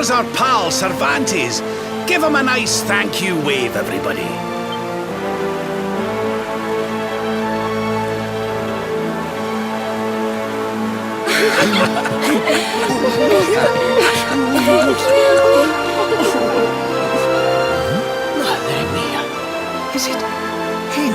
Here's our pal, Cervantes. Give him a nice thank you wave, everybody. Madre mía. Is it him?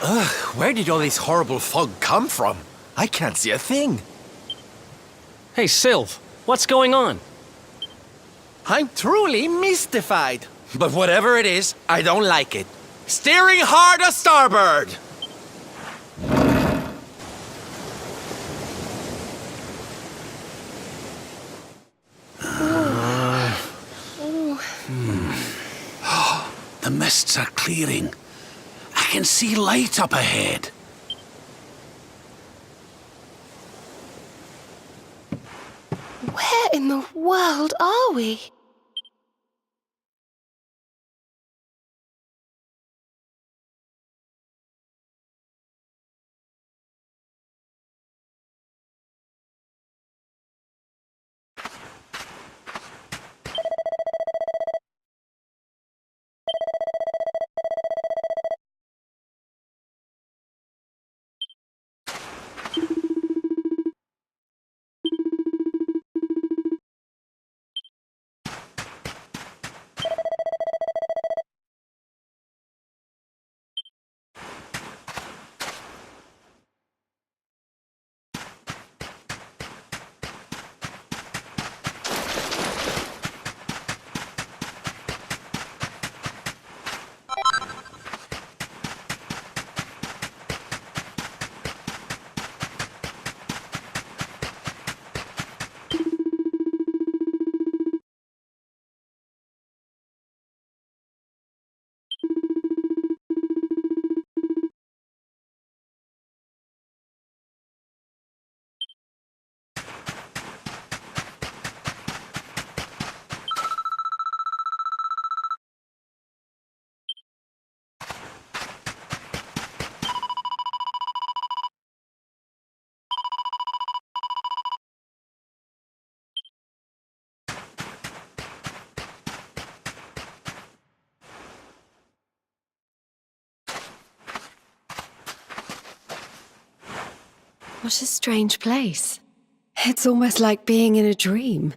Ugh, where did all this horrible fog come from? I can't see a thing. Hey, Sylv, what's going on? I'm truly mystified. But whatever it is, I don't like it. Steering hard a starboard! The mists are clearing. I can see light up ahead. Where in the world are we? What a strange place. It's almost like being in a dream.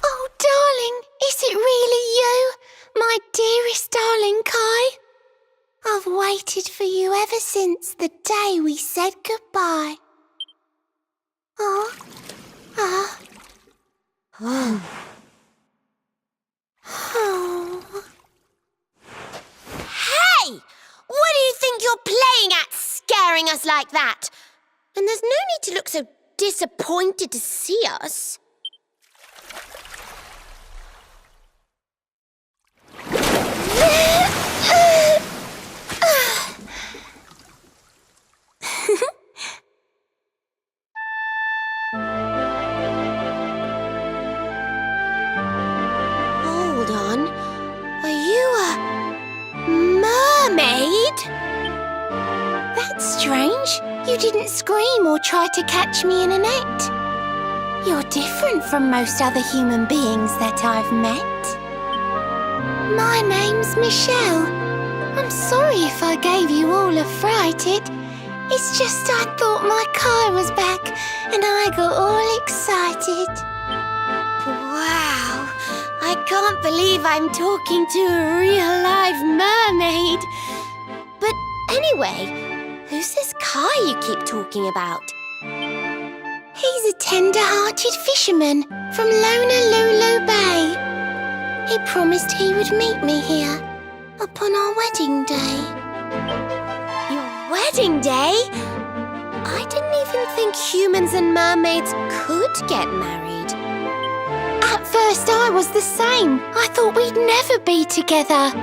Oh, darling, is it really you? My dearest darling Kai? I've waited for you ever since the day we said goodbye. Oh. Hey! What do you think you're playing at, scaring us like that? And there's no need to look so disappointed to see us. Hold on. Are you a mermaid? That's strange. You didn't scream or try to catch me in a net. You're different from most other human beings that I've met. My name's Michelle. I'm sorry if I gave you all a fright. It's just I thought my Kai was back and I got all excited. Wow, I can't believe I'm talking to a real live mermaid. But anyway, who's this Kai you keep talking about? He's a tender-hearted fisherman from Honolulu Bay. He promised he would meet me here upon our wedding day. Your wedding day? I didn't even think humans and mermaids could get married. At first I was the same. I thought we'd never be together.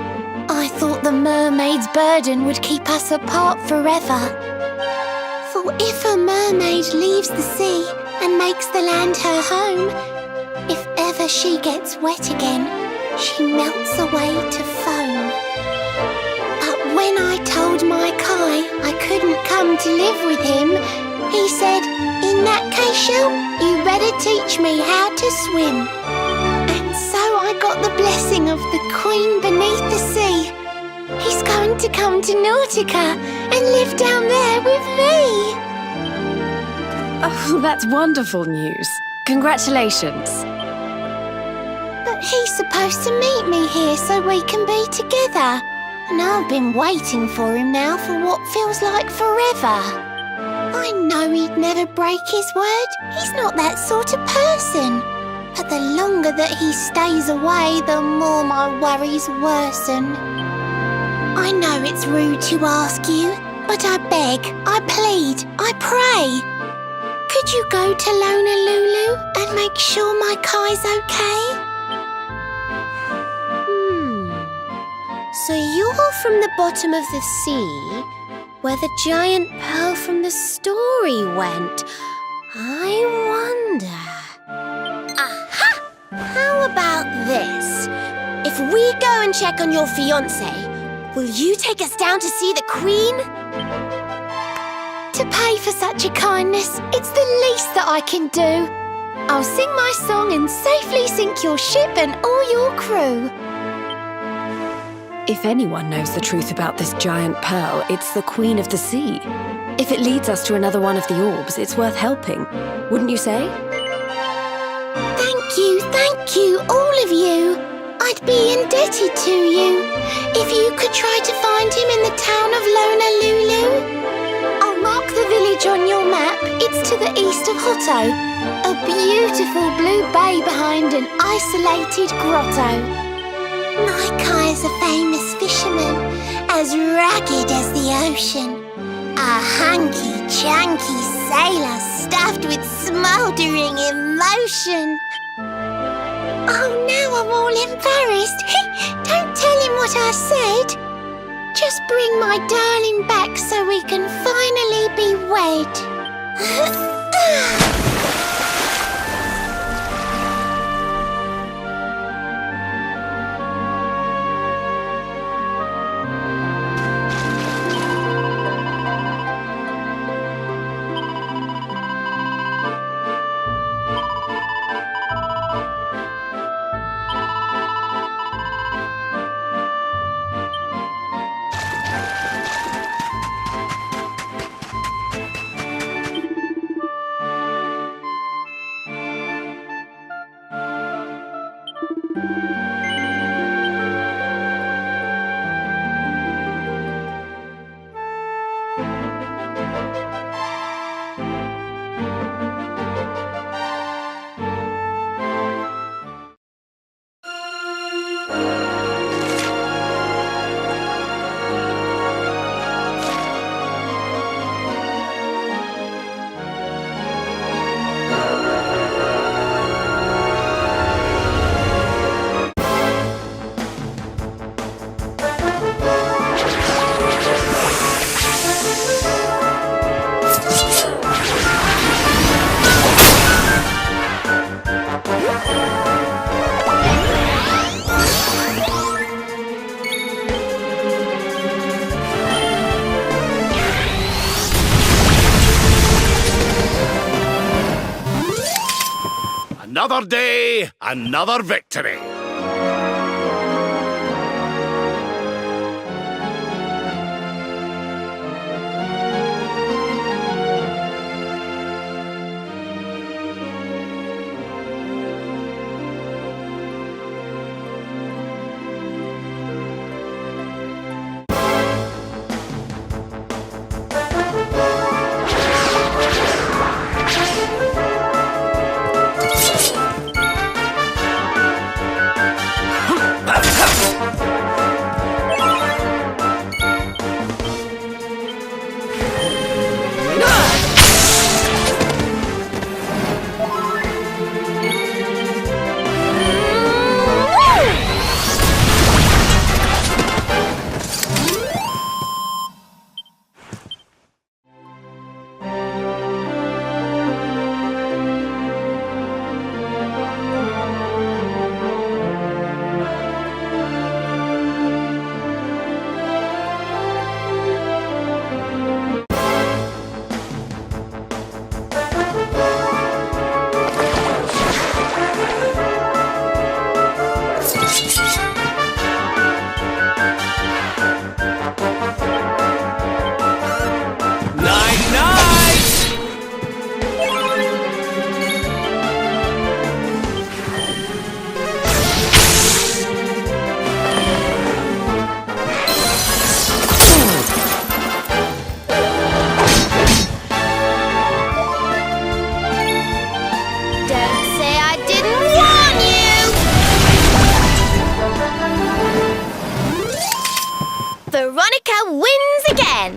I thought the mermaid's burden would keep us apart forever. For if a mermaid leaves the sea and makes the land her home, if ever she gets wet again, she melts away to foam. But when I told my Kai I couldn't come to live with him, he said, "In that case, Shell, you better teach me how to swim." And so I got the blessing of the Queen beneath the sea. He's going to come to Nautica and live down there with me. Oh, that's wonderful news. Congratulations. But he's supposed to meet me here so we can be together. And I've been waiting for him now for what feels like forever. I know he'd never break his word. He's not that sort of person. But the longer that he stays away, the more my worries worsen. I know it's rude to ask you, but I beg, I plead, I pray. Could you go to Honolulu and make sure my Kai's okay? So you're from the bottom of the sea, where the giant pearl from the story went. I wonder... Aha! How about this? If we go and check on your fiancé, will you take us down to see the Queen? To pay for such a kindness, it's the least that I can do. I'll sing my song and safely sink your ship and all your crew. If anyone knows the truth about this giant pearl, it's the Queen of the Sea. If it leads us to another one of the orbs, it's worth helping. Wouldn't you say? Thank you, all of you. I'd be indebted to you. If you could try to find him in the town of Honolulu. I'll mark the village on your map. It's to the east of Hotto. A beautiful blue bay behind an isolated grotto. My Kai is a famous fisherman, as rugged as the ocean. A hanky-chanky sailor stuffed with smouldering emotion. Oh, now I'm all embarrassed. Don't tell him what I said. Just bring my darling back so we can finally be wed. Another day, another victory. Don't say I didn't warn you! Veronica wins again!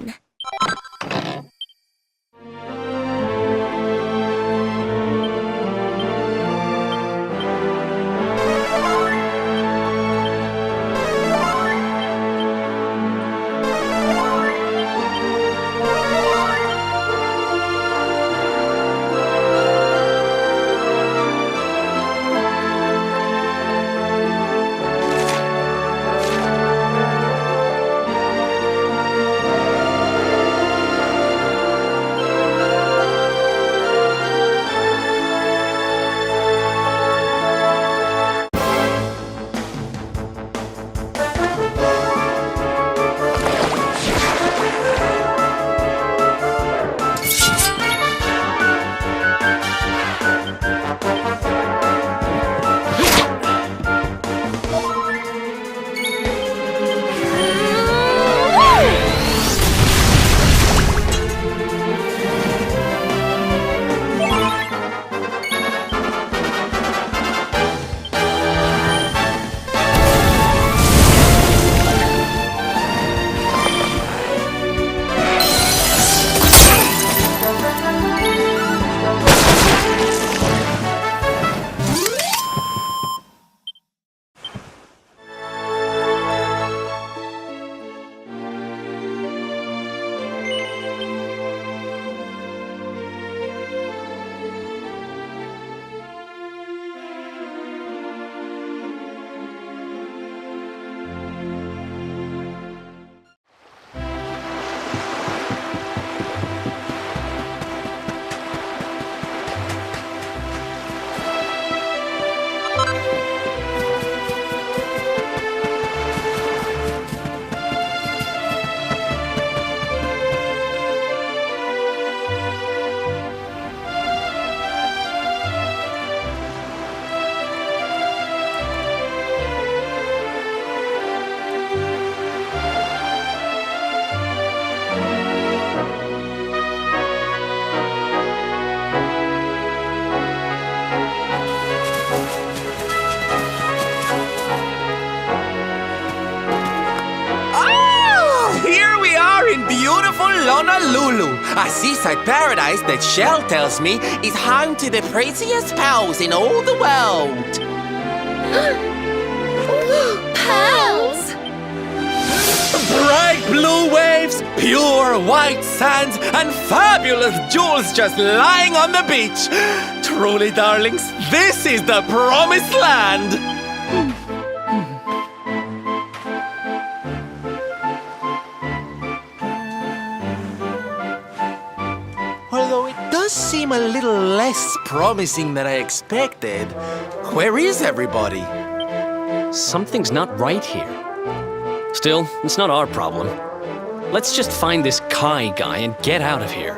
Honolulu, a seaside paradise that Shell tells me is home to the prettiest pearls in all the world. Pearls! Bright blue waves, pure white sands, and fabulous jewels just lying on the beach. Truly, darlings, this is the promised land. Although it does seem a little less promising than I expected. Where is everybody? Something's not right here. Still, it's not our problem. Let's just find this Kai guy and get out of here.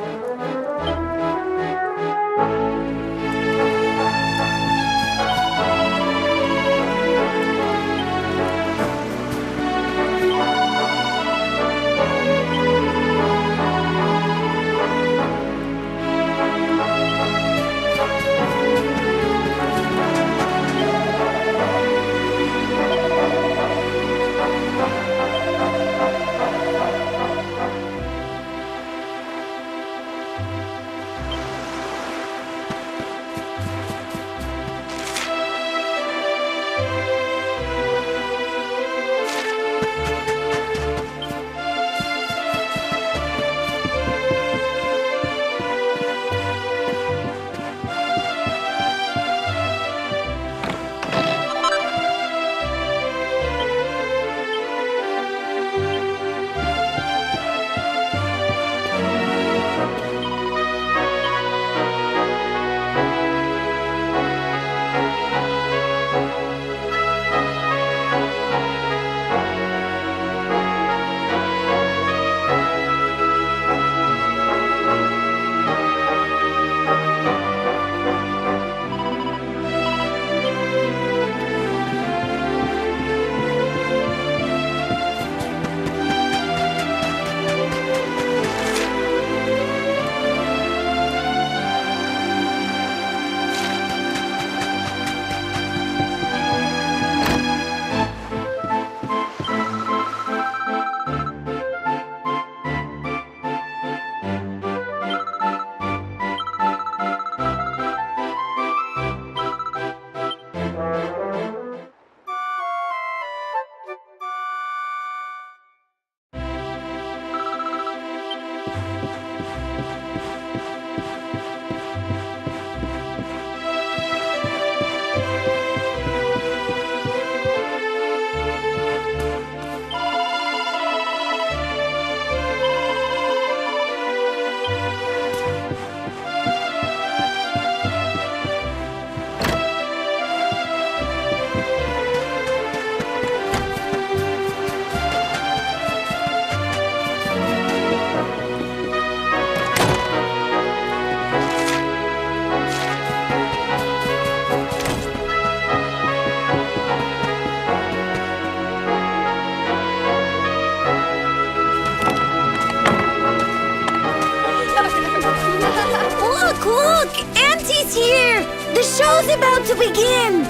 Look! Auntie's here! The show's about to begin!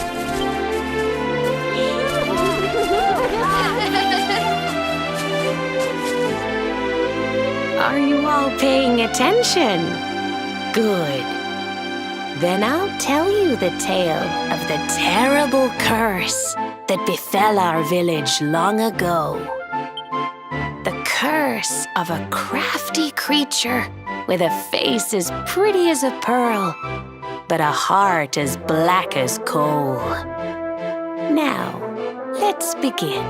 Are you all paying attention? Good. Then I'll tell you the tale of the terrible curse that befell our village long ago. The curse of a crafty creature with a face as pretty as a pearl, but a heart as black as coal. Now, let's begin.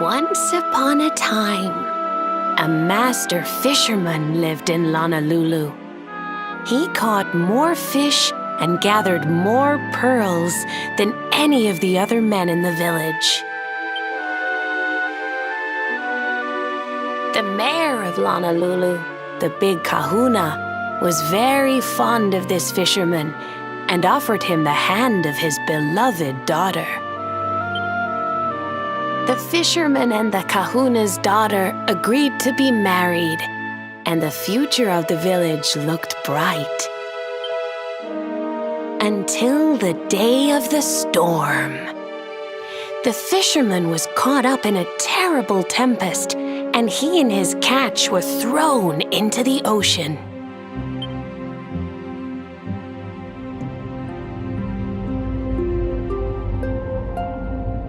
Once upon a time, a master fisherman lived in Honolulu. He caught more fish and gathered more pearls than any of the other men in the village. The mayor of Honolulu, the big kahuna, was very fond of this fisherman and offered him the hand of his beloved daughter. The fisherman and the kahuna's daughter agreed to be married, and the future of the village looked bright. Until the day of the storm. The fisherman was caught up in a terrible tempest, and he and his catch were thrown into the ocean.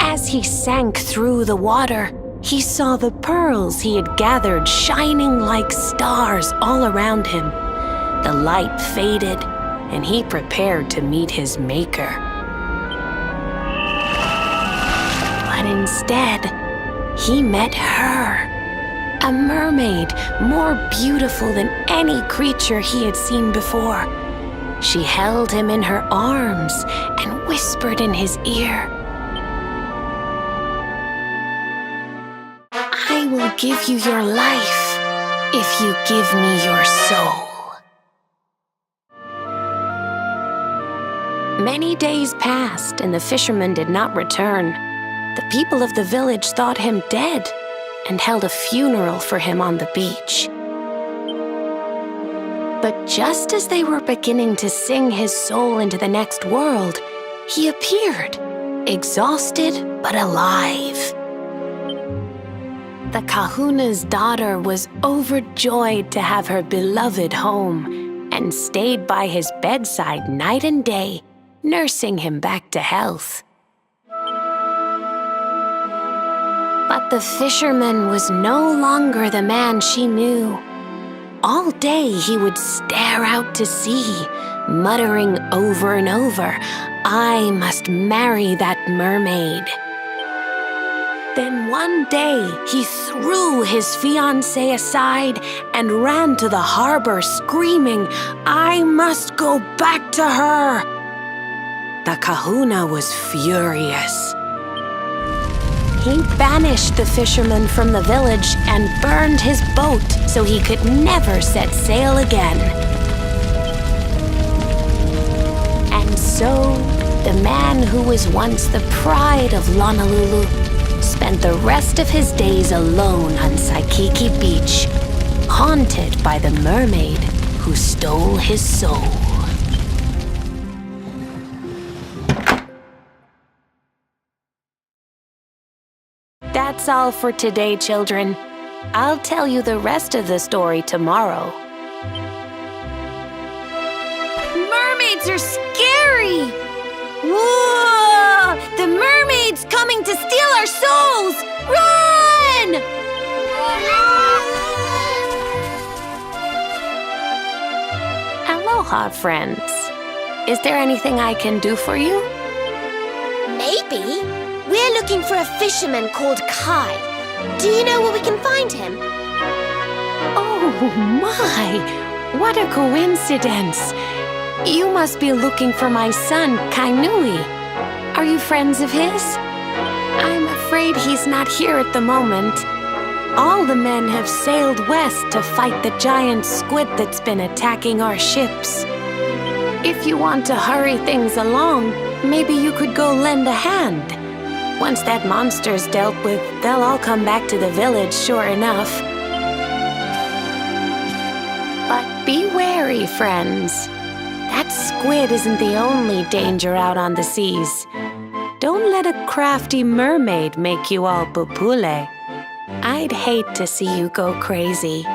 As he sank through the water, he saw the pearls he had gathered shining like stars all around him. The light faded, and he prepared to meet his maker. But But instead, he met her. A mermaid more beautiful than any creature he had seen before. She held him in her arms and whispered in his ear, "I will give you your life if you give me your soul." Many days passed and the fisherman did not return. The people of the village thought him dead and held a funeral for him on the beach. But just as they were beginning to sing his soul into the next world, he appeared, exhausted but alive. The kahuna's daughter was overjoyed to have her beloved home and stayed by his bedside night and day, nursing him back to health. But the fisherman was no longer the man she knew. All day he would stare out to sea, muttering over and over, "I must marry that mermaid." Then one day he threw his fiancée aside and ran to the harbor screaming, "I must go back to her." The kahuna was furious. He banished the fisherman from the village and burned his boat so he could never set sail again. And so, the man who was once the pride of Honolulu spent the rest of his days alone on Saikiki Beach, haunted by the mermaid who stole his soul. That's all for today, children. I'll tell you the rest of the story tomorrow. Mermaids are scary! Whoa! The mermaid's coming to steal our souls! Run! Aloha, friends. Is there anything I can do for you? Maybe. We're looking for a fisherman called Kai. Do you know where we can find him? Oh my! What a coincidence! You must be looking for my son, Kainui. Are you friends of his? I'm afraid he's not here at the moment. All the men have sailed west to fight the giant squid that's been attacking our ships. If you want to hurry things along, maybe you could go lend a hand. Once that monster's dealt with, they'll all come back to the village, sure enough. But be wary, friends. That squid isn't the only danger out on the seas. Don't let a crafty mermaid make you all pupule. I'd hate to see you go crazy.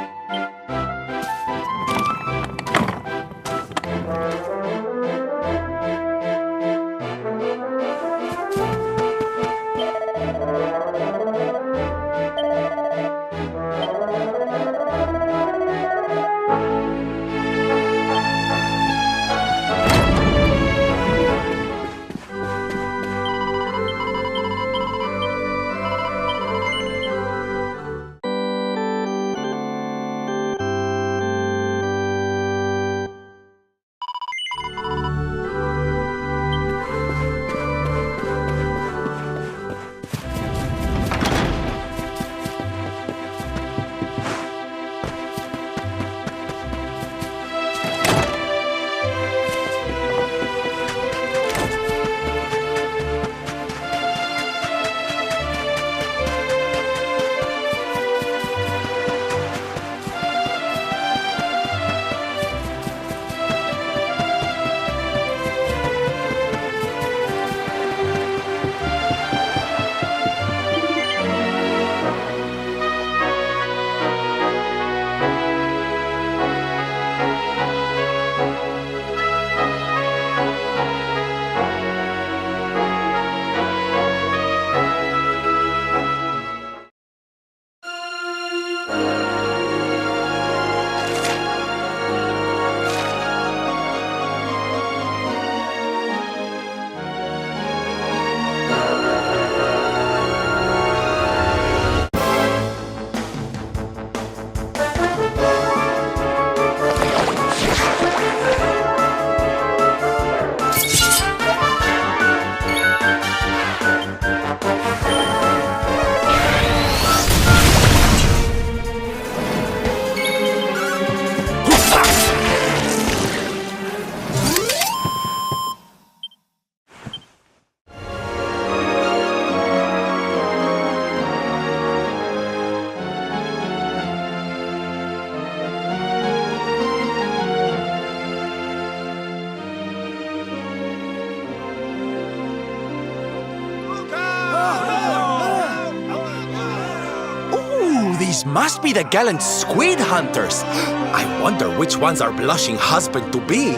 These must be the gallant squid hunters. I wonder which one's our blushing husband-to-be.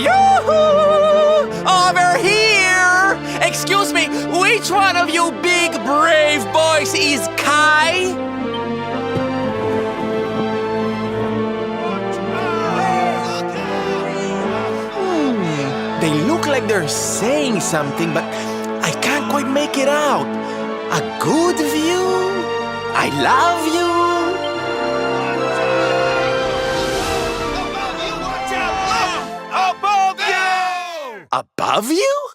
Yoo-hoo! Over here! Excuse me, which one of you big brave boys is Kai? They look like they're saying something, but I can't quite make it out. A good view? I love you? Above you! Above you?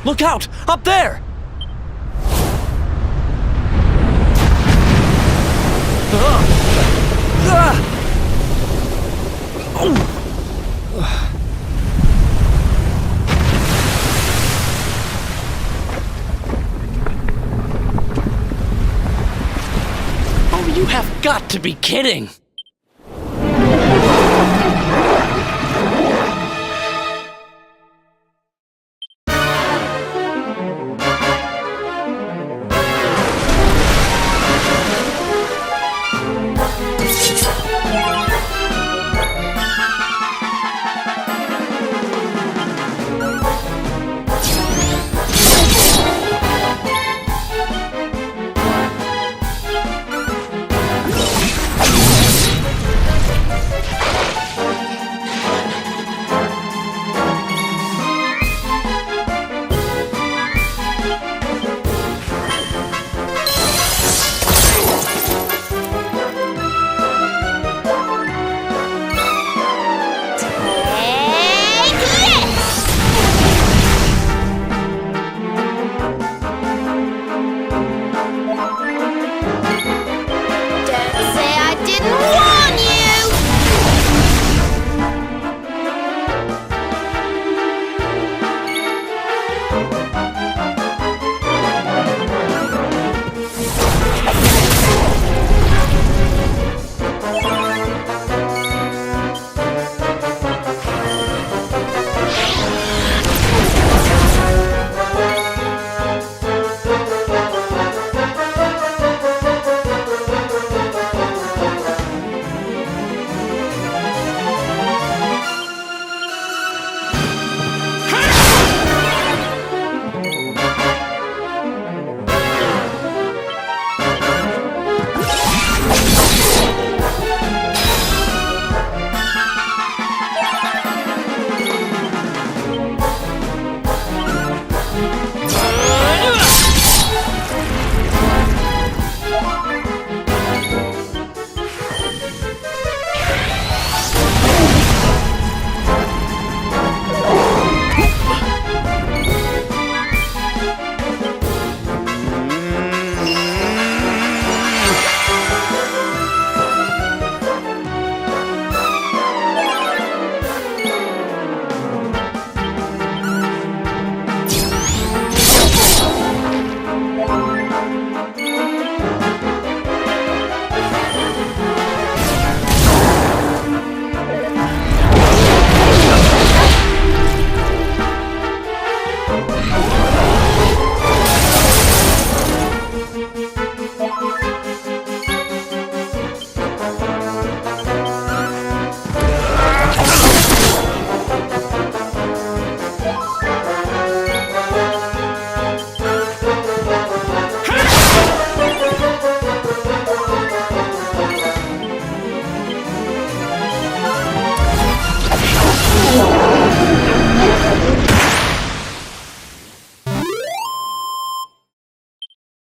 Look out! Up there! Oh, you have got to be kidding!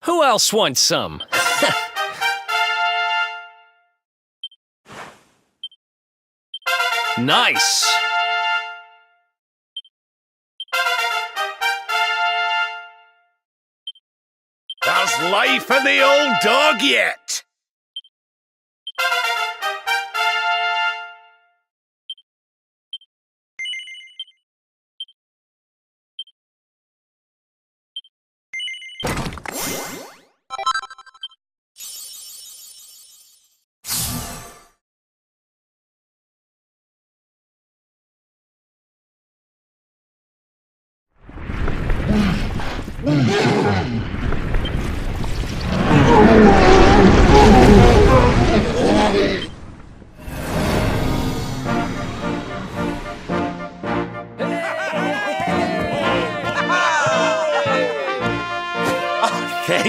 Who else wants some? Nice! There's life in the old dog yet.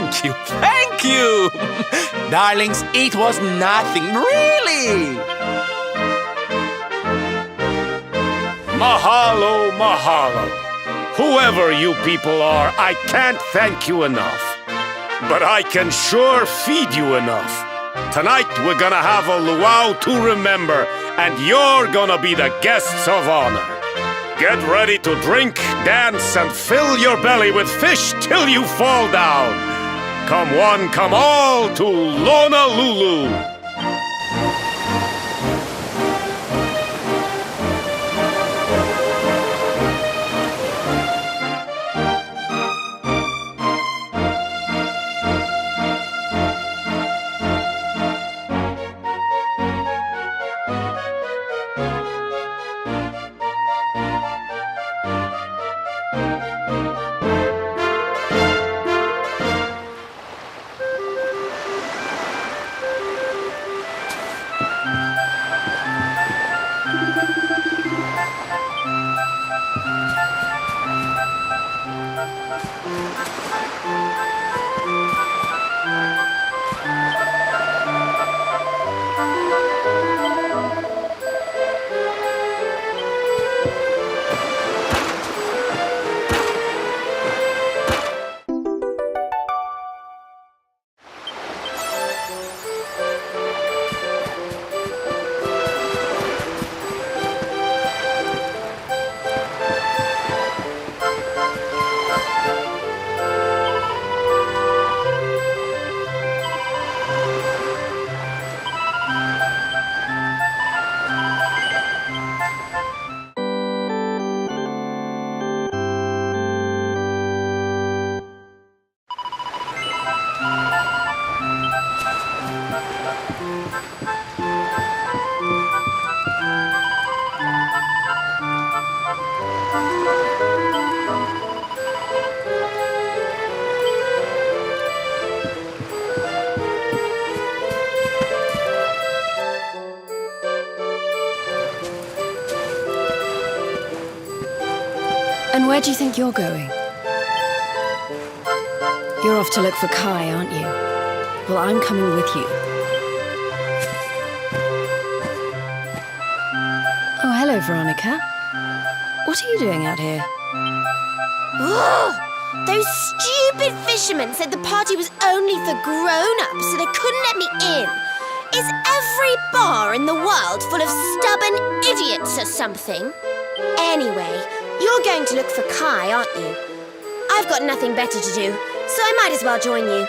Thank you, thank you! Darlings, it was nothing, really! Mahalo, mahalo. Whoever you people are, I can't thank you enough. But I can sure feed you enough. Tonight we're gonna have a luau to remember, and you're gonna be the guests of honor. Get ready to drink, dance, and fill your belly with fish till you fall down. Come one, come all to Honolulu. And where do you think you're going? You're off to look for Kai, aren't you? Well, I'm coming with you. Oh, hello, Veronica. What are you doing out here? Ugh! Those stupid fishermen said the party was only for grown-ups, so they couldn't let me in. Is every bar in the world full of stubborn idiots or something? Anyway, you're going to look for Kai, aren't you? I've got nothing better to do, so I might as well join you.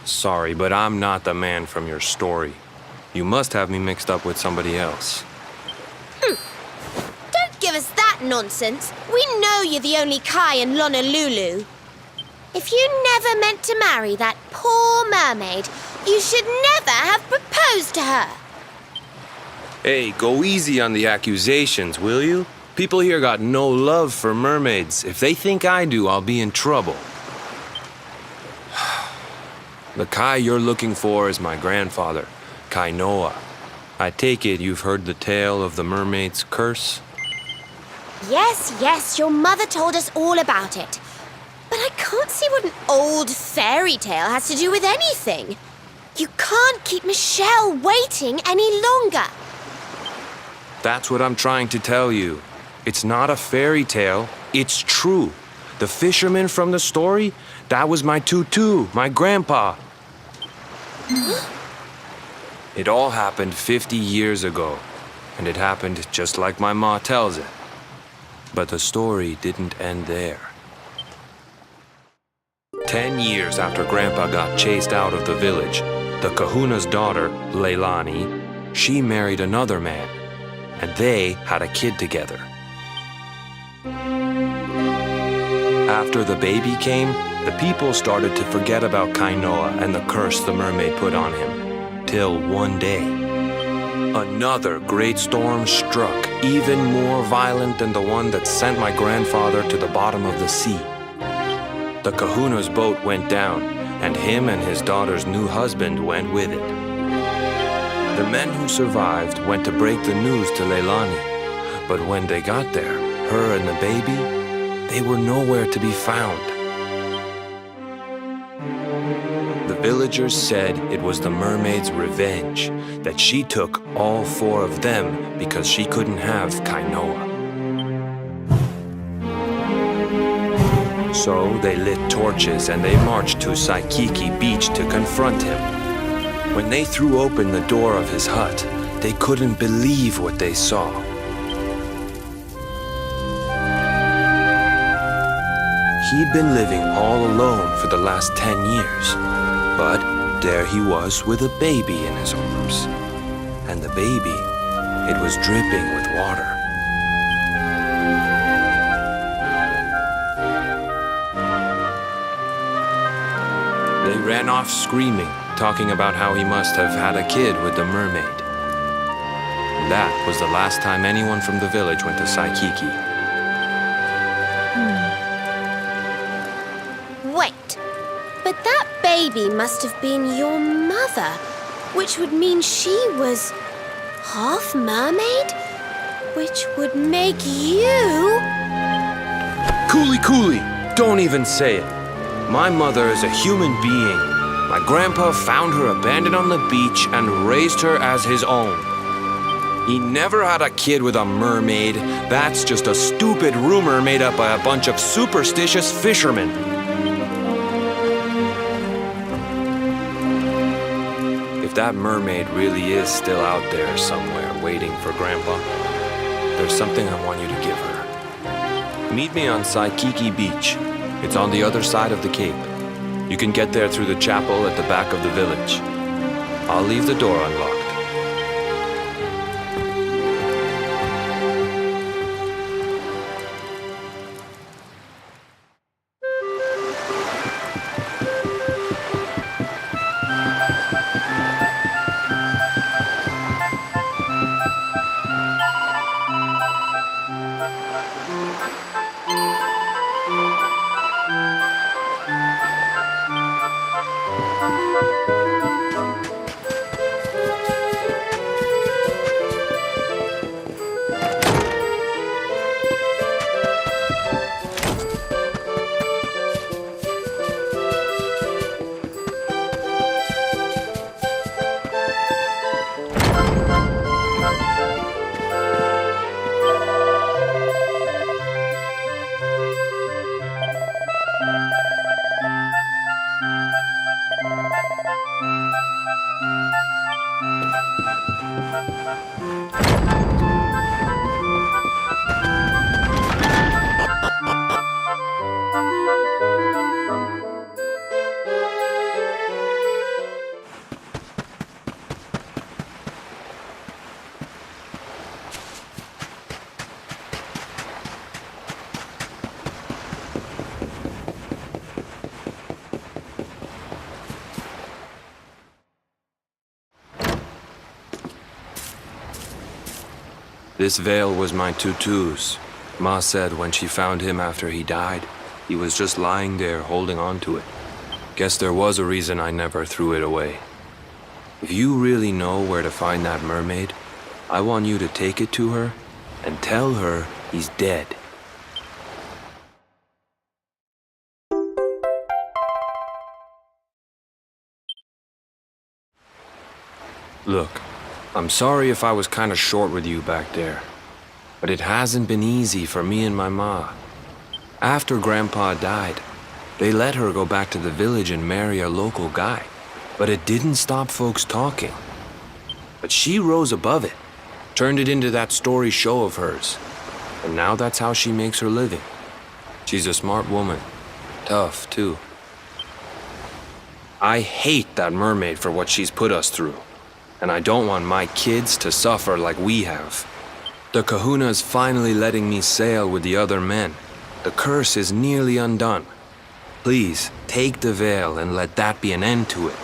Sorry, but I'm not the man from your story. You must have me mixed up with somebody else. Don't give us that nonsense. We know you're the only Kai in Honolulu. If you never meant to marry that poor mermaid, you should never have proposed to her. Hey, go easy on the accusations, will you? People here got no love for mermaids. If they think I do, I'll be in trouble. The Kai you're looking for is my grandfather, Kai Noah. I take it you've heard the tale of the mermaid's curse? Yes, your mother told us all about it. But I can't see what an old fairy tale has to do with anything. You can't keep Michelle waiting any longer. That's what I'm trying to tell you. It's not a fairy tale, it's true. The fisherman from the story, that was my tutu, my grandpa. It all happened 50 years ago. and it happened just like my ma tells it. But the story didn't end there. 10 years after Grandpa got chased out of the village, the kahuna's daughter, Leilani, she married another man, and they had a kid together. After the baby came, the people started to forget about Kainoa and the curse the mermaid put on him. Till one day, another great storm struck, even more violent than the one that sent my grandfather to the bottom of the sea. The kahuna's boat went down, and him and his daughter's new husband went with it. The men who survived went to break the news to Leilani, but when they got there, her and the baby, they were nowhere to be found. The villagers said it was the mermaid's revenge, that she took all 4 of them because she couldn't have Kainoa. So they lit torches and they marched to Saikiki Beach to confront him. When they threw open the door of his hut, they couldn't believe what they saw. He'd been living all alone for the last 10 years, but there he was with a baby in his arms. And the baby, it was dripping with water. They ran off screaming, talking about how he must have had a kid with the mermaid. That was the last time anyone from the village went to Saikiki. Wait, but that baby must have been your mother, which would mean she was half mermaid, which would make you... Cooley, don't even say it. My mother is a human being. My grandpa found her abandoned on the beach and raised her as his own. He never had a kid with a mermaid. That's just a stupid rumor made up by a bunch of superstitious fishermen. If that mermaid really is still out there somewhere waiting for Grandpa, there's something I want you to give her. Meet me on Saikiki Beach. It's on the other side of the cape. You can get there through the chapel at the back of the village. I'll leave the door unlocked. This veil was my tutu's. Ma said when she found him after he died, he was just lying there holding on to it. Guess there was a reason I never threw it away. If you really know where to find that mermaid, I want you to take it to her and tell her he's dead. Look, I'm sorry if I was kind of short with you back there, but it hasn't been easy for me and my ma. After Grandpa died, they let her go back to the village and marry a local guy, but it didn't stop folks talking. But she rose above it, Turned it into that story show of hers. And now that's how she makes her living. She's a smart woman. Tough, too. I hate that mermaid for what she's put us through. And I don't want my kids to suffer like we have. The kahuna's finally letting me sail with the other men. The curse is nearly undone. Please, take the veil and let that be an end to it.